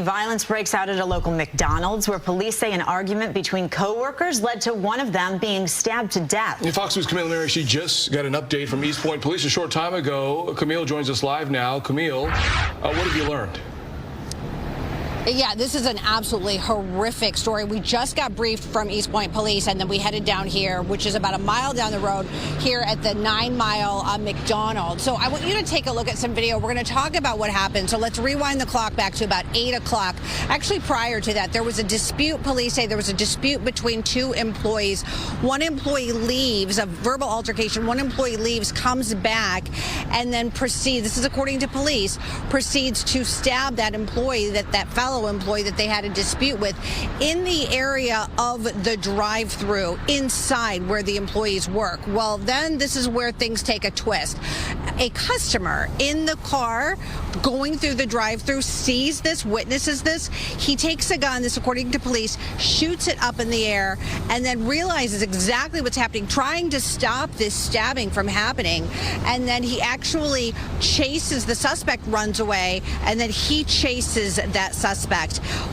Violence breaks out at a local McDonald's where police say an argument between co-workers led to one of them being stabbed to death. Fox News' Camille Mary, she just got an update from East Point Police a short time ago. Camille joins us live now. Camille, what have you learned? Yeah, this is an absolutely horrific story. We just got briefed from East Point Police, and then we headed down here, which is about a mile down the road, here at the 9 Mile McDonald's. So I want you to take a look at some video. We're going to talk about what happened. So let's rewind the clock back to about 8 o'clock. Actually, prior to that, there was a dispute. Police say there was a dispute between two employees. One employee leaves, a verbal altercation. One employee leaves, comes back, and then proceeds, this is according to police, proceeds to stab that employee, that fellow employee that they had a dispute with, in the area of the drive-through inside where the employees work. Well, then this is where things take a twist. A customer in the car going through the drive-through sees this, witnesses this. He takes a gun, this according to police, shoots it up in the air, and then realizes exactly what's happening, trying to stop this stabbing from happening. And then he actually chases the suspect, runs away, and then he chases that suspect,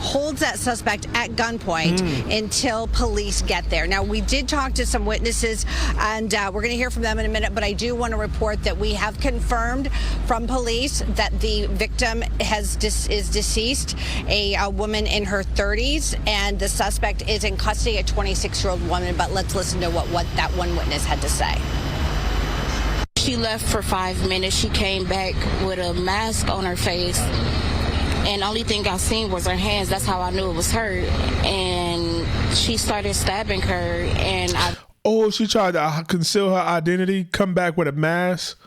holds that suspect at gunpoint until police get there. Now, we did talk to some witnesses, and we're going to hear from them in a minute, but I do want to report that we have confirmed from police that the victim is deceased, a woman in her 30s, and the suspect is in custody, a 26-year-old woman. But let's listen to what that one witness had to say. She left for 5 minutes. She came back with a mask on her face, and the only thing I seen was her hands. That's how I knew it was her. And she started stabbing her, and she tried to conceal her identity, come back with a mask.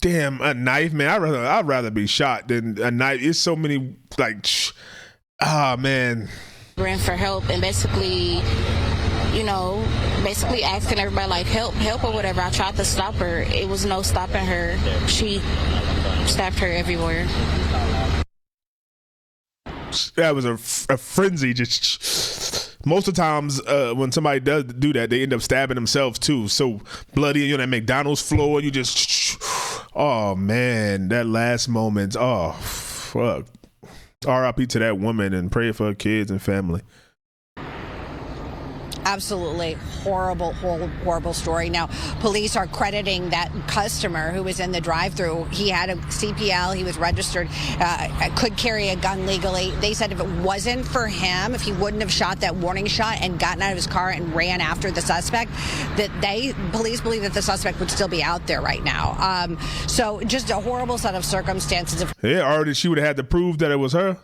Damn, a knife, man. I'd rather be shot than a knife. It's so many, man. Ran for help and basically asking everybody help or whatever. I tried to stop her. It was no stopping her. She stabbed her everywhere. That was a frenzy. Just most of the times when somebody does do that, they end up stabbing themselves too. So bloody, you're on that McDonald's floor, you just, oh man, that last moment, oh fuck. R.I.P. to that woman, and pray for her kids and family. Absolutely horrible story. Now, police are crediting that customer who was in the drive-thru. He had a CPL. He was registered, could carry a gun legally. They said if it wasn't for him, if he wouldn't have shot that warning shot and gotten out of his car and ran after the suspect, police believe that the suspect would still be out there right now. So just a horrible set of circumstances. Yeah, already she would have had to prove that it was her.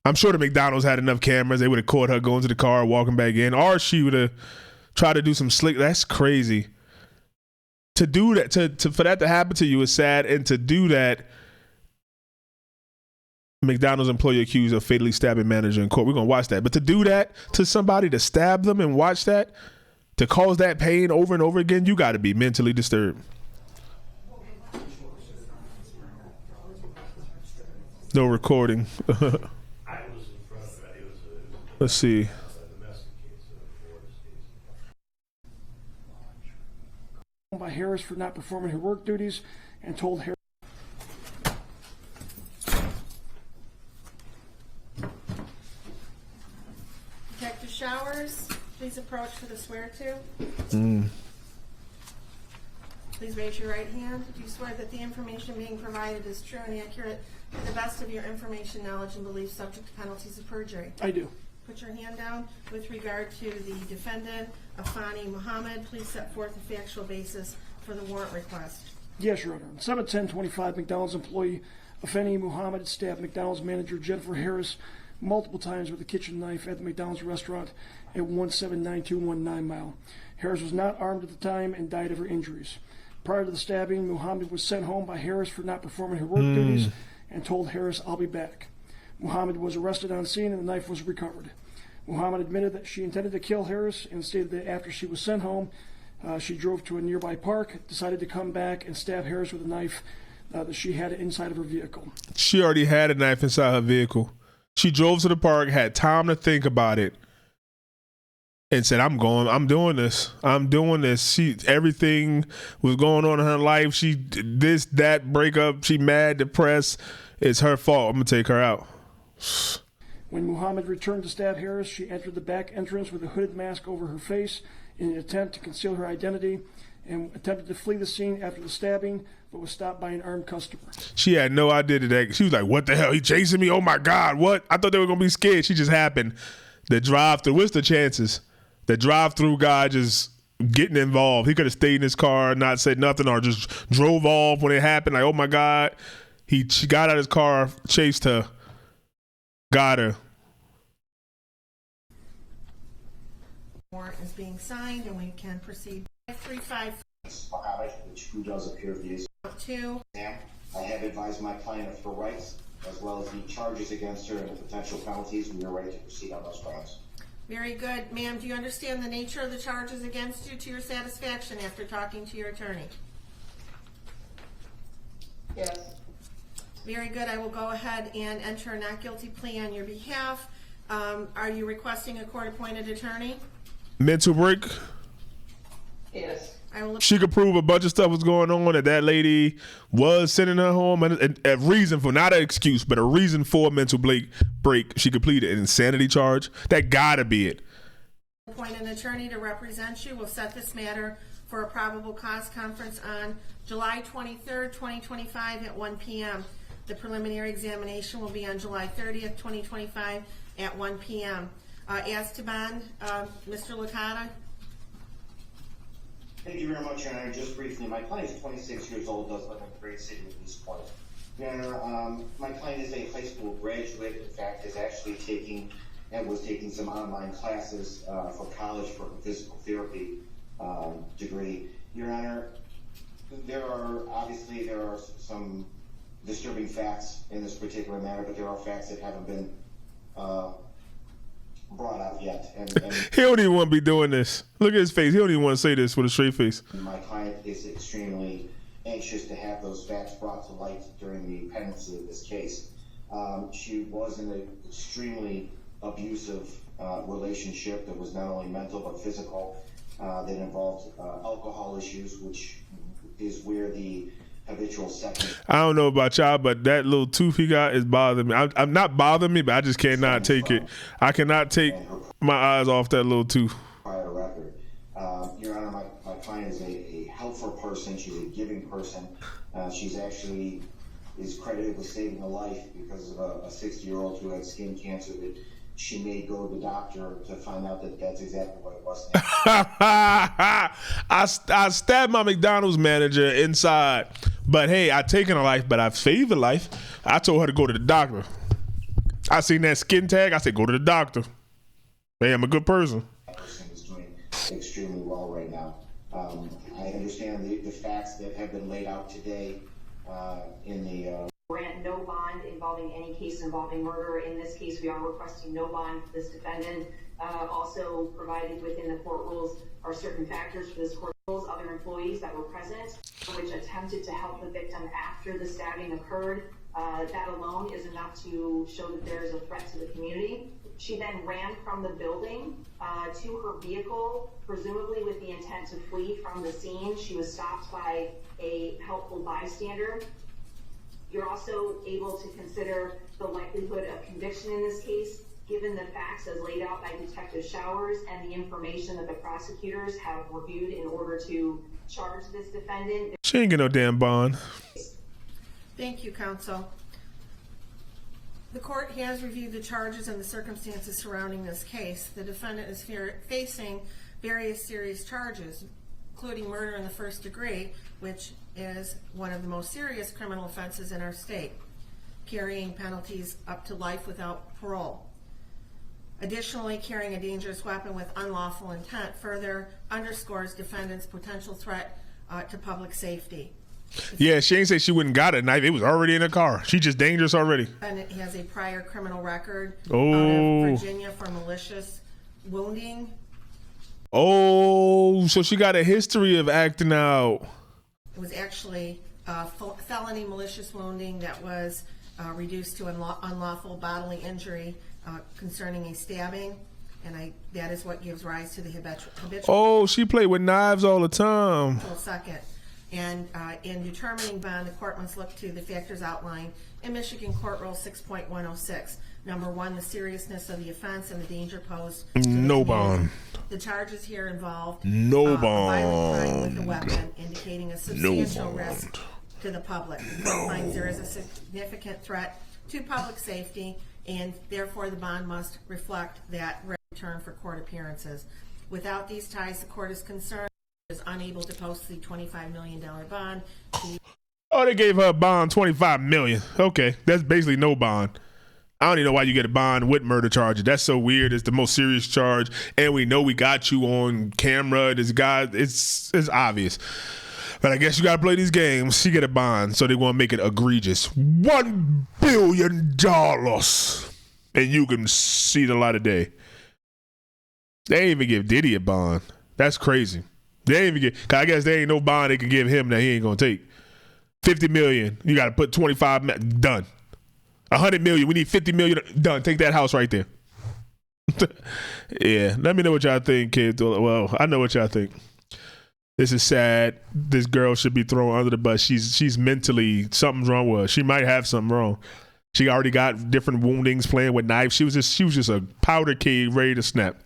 I'm sure the McDonald's had enough cameras. They would have caught her going to the car, walking back in, or she would have tried to do some slick. That's crazy. To do that, for that to happen to you is sad, and to do that, McDonald's employee accused of fatally stabbing manager in court. We're gonna watch that, but to do that to somebody, to stab them and watch that, to cause that pain over and over again, you got to be mentally disturbed. No recording. Let's see. By Harris for not performing her work duties, and told Harris. Detective Showers, please approach for the swear-to. Please raise your right hand. Do you swear that the information being provided is true and accurate to the best of your information, knowledge, and belief, subject to penalties of perjury? I do. Put your hand down. With regard to the defendant, Afani Muhammad, please set forth a factual basis for the warrant request. Yes, Your Honor. On 7/10/25, McDonald's employee Afeni Muhammad stabbed McDonald's manager Jennifer Harris multiple times with a kitchen knife at the McDonald's restaurant at 179219 Mile. Harris was not armed at the time and died of her injuries. Prior to the stabbing, Muhammad was sent home by Harris for not performing her work duties and told Harris, "I'll be back." Muhammad was arrested on scene and the knife was recovered. Muhammad admitted that she intended to kill Harris and stated that after she was sent home, she drove to a nearby park, decided to come back and stab Harris with a knife that she had inside of her vehicle. She already had a knife inside her vehicle. She drove to the park, had time to think about it, and said, I'm doing this. Everything was going on in her life. That breakup, she mad, depressed. It's her fault. I'm going to take her out. When Muhammad returned to stab Harris, she entered the back entrance with a hooded mask over her face in an attempt to conceal her identity and attempted to flee the scene after the stabbing, but was stopped by an armed customer. She had no idea that. She was like, what the hell? He chasing me? Oh my God, what? I thought they were going to be scared. She just happened. The drive-through, what's the chances? The drive-through guy just getting involved. He could have stayed in his car, not said nothing, or just drove off when it happened. Like, oh my God. She got out of his car, chased her, got her. Warrant is being signed, and we can proceed. 535. Muhammad, who does appear to be Two. I have advised my client of her rights, as well as the charges against her and the potential penalties. We are ready to proceed on those grounds. Very good. Ma'am, do you understand the nature of the charges against you to your satisfaction after talking to your attorney? Yes. Very good. I will go ahead and enter a not guilty plea on your behalf. Are you requesting a court-appointed attorney? Mental break. Yes. I will. She could prove a bunch of stuff was going on, that that was sending her home, and a reason for, not an excuse, but a reason for a mental break. She could plead an insanity charge. That gotta be it. Appoint an attorney to represent you. We'll set this matter for a probable cause conference on July 23rd, 2025 at 1 p.m. The preliminary examination will be on July 30th, 2025 at 1 p.m. As to bond, Mr. Licata. Thank you very much, Your Honor. Just briefly, my client is 26 years old, does live in a great city of East Point. Your Honor, my client is a high school graduate. In fact, is actually was taking some online classes for college for a physical therapy degree. Your Honor, there are some disturbing facts in this particular matter, but there are facts that haven't been brought out yet. And he don't even want to be doing this. Look at his face. He don't even want to say this with a straight face. My client is extremely anxious to have those facts brought to light during the pendency of this case. She was in an extremely abusive relationship that was not only mental but physical, that involved alcohol issues, which is where the habitual second. I don't know about y'all, but that little tooth he got is bothering me. I'm not bothering me, but I just cannot take it. I cannot take my eyes off that little tooth. Prior record. Your Honor, my client is a helpful person. She's a giving person. She's actually is credited with saving a life because of a 60-year-old who had skin cancer that she may go to the doctor to find out that that's exactly what it was. I stabbed my McDonald's manager inside, but hey, I taken a life, but I saved a life. I told her to go to the doctor. I seen that skin tag. I said, go to the doctor. Hey, I'm a good person. That person is doing extremely well right now. I understand the facts that have been laid out today in the grant no bond involving any case involving murder. In this case, we are requesting no bond for this defendant. Also provided within the court rules are certain factors for this court rules. Other employees that were present, which attempted to help the victim after the stabbing occurred. That alone is enough to show that there is a threat to the community. She then ran from the building to her vehicle, presumably with the intent to flee from the scene. She was stopped by a helpful bystander. You're also able to consider the likelihood of conviction in this case, given the facts as laid out by Detective Showers and the information that the prosecutors have reviewed in order to charge this defendant. She ain't get no damn bond. Thank you, counsel. The court has reviewed the charges and the circumstances surrounding this case. The defendant is facing various serious charges, including murder in the first degree, which is one of the most serious criminal offenses in our state, carrying penalties up to life without parole. Additionally, carrying a dangerous weapon with unlawful intent further underscores defendant's potential threat to public safety. Yeah, she ain't say she wouldn't got a knife. It was already in her car. She just dangerous already. And it has a prior criminal record out Oh. of Virginia for malicious wounding. Oh, so she got a history of acting out. It was actually felony malicious wounding that was reduced to unlawful bodily injury concerning a stabbing, and that is what gives rise to the habitual. Oh, she played with knives all the time. Second. And in determining bond, the court must look to the factors outlined in Michigan Court Rule 6.106. Number one, the seriousness of the offense and the danger posed to the No community. bond. The charges here involve No a violent crime with a bond. weapon, indicating a substantial risk to the public. The court finds there is a significant threat to public safety, and therefore the bond must reflect that return for court appearances. Without these ties, the court is concerned is unable to post the $25 million bond. Oh, they gave her a bond, $25 million. Okay, that's basically no bond. I don't even know why you get a bond with murder charges. That's so weird. It's the most serious charge, and we know we got you on camera. This guy, it's obvious. But I guess you got to play these games. She get a bond, so they want to make it egregious. $1 billion, and you can see the light of day. They ain't even give Diddy a bond. That's crazy. They ain't even get. Cause I guess there ain't no bond they can give him that he ain't gonna take. $50 million. You got to put 25. Done. $100 million. We need $50 million. Done. Take that house right there. Yeah. Let me know what y'all think, kids. Well, I know what y'all think. This is sad. This girl should be thrown under the bus. She's mentally, something's wrong with her. She might have something wrong. She already got different woundings, playing with knives. She was just a powder keg ready to snap.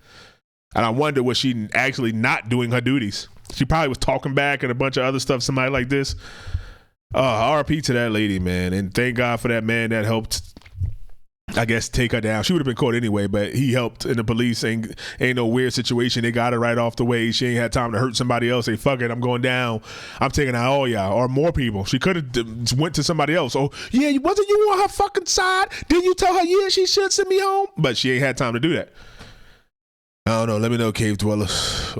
And I wonder, was she actually not doing her duties? She probably was talking back and a bunch of other stuff, somebody like this. RP to that lady, man. And thank God for that man that helped, I guess, take her down. She would have been caught anyway, but he helped. And the police ain't no weird situation. They got her right off the way. She ain't had time to hurt somebody else. Say, fuck it, I'm going down. I'm taking out all y'all or more people. She could have went to somebody else. Oh, yeah, wasn't you on her fucking side? Didn't you tell her, yeah, she should send me home? But she ain't had time to do that. I don't know. Let me know, Cave Dwellers.